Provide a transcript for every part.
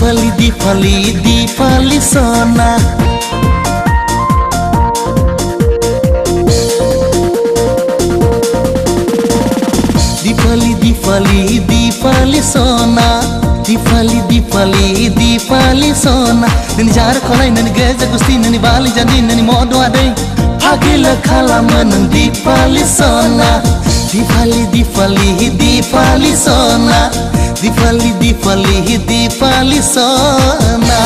दीपाली दीपाली दीपाली सोना दीपाली दीपाली दीपाली सोना दीपाली दीपाली दीपाली सोना ननी जार खोलाई ननी गेजा गुस्ती ननी बाली जानी ननी मोदो आदै हागिल खालामो नों दीपाली सोना दीपाली दीपाली दीपाली सोना दीपाली दीपाली दीपाली सोना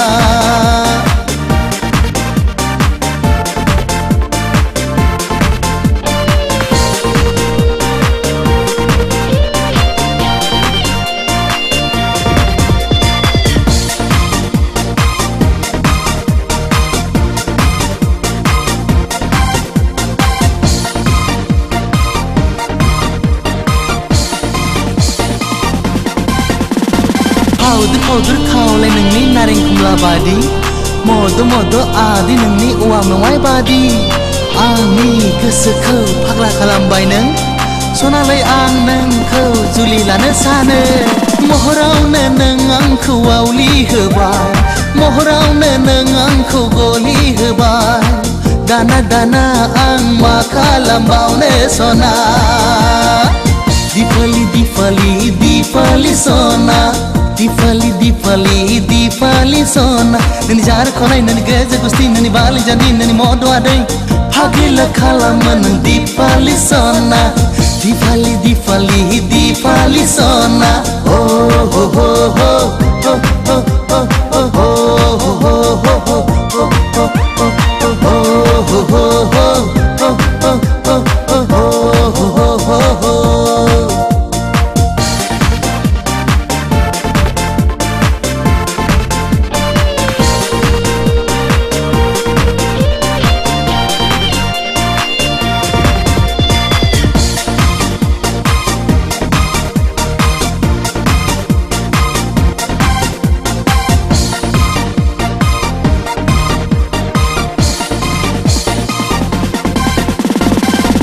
Haudur kaulai nengni naring kumla badi Modo modo adi nengni uam nongwai badi Ani gosoखौ फाग्ला खालामबाय नों सनालै आं नोंखौ जुलि लानो सानो महरावनो नों आंखौ आवलि होबाय महरावनो नों आंखौ गलि होबाय दाना दाना आं मा खालामबावनो सना दीपाली दीपाली दीपाली सोना दीपाली दीपाली दीपाली सोना ननी जार खोलाई ननी गेजा गुस्ती ननी बाली जानी ननी मोदो आदै हागिल खालामो नों दीपाली सोना दीपाली दीपाली दीपाली सोना ओ हो हो हो हो हो हो हो हो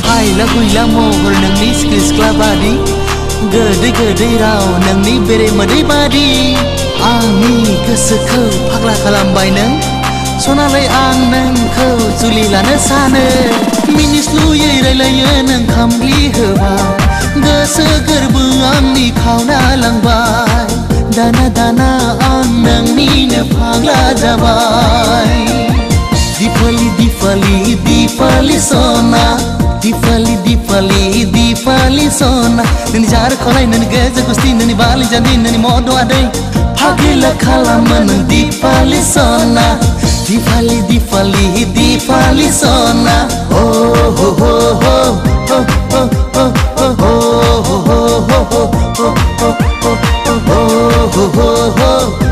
Haila huila mohor nengni skis klabadi Gede gede raw nengni bere madai badi Ani gosoखौ फाग्ला खालामबाय नों सनालै आं नोंखौ जुलि लानो सानो मिनिस्लुयै रायलायो नों खामग्लि होबाय गोसो गोरबो आंनि खावना लांबाय दाना दाना आं नोंनिनो फाग्ला जाबाय दीपाली दीपाली दीपाली सोना दीपाली दीपाली दीपाली सोना ननी जार खोलाई ननी गेजा गुस्ती ननी बाली जानी ननी मोदो आदै हागिल खालामो नों दीपाली सोना दीपाली दीपाली दीपाली सोना ओ हो हो हो हो हो हो हो हो हो हो हो हो हो हो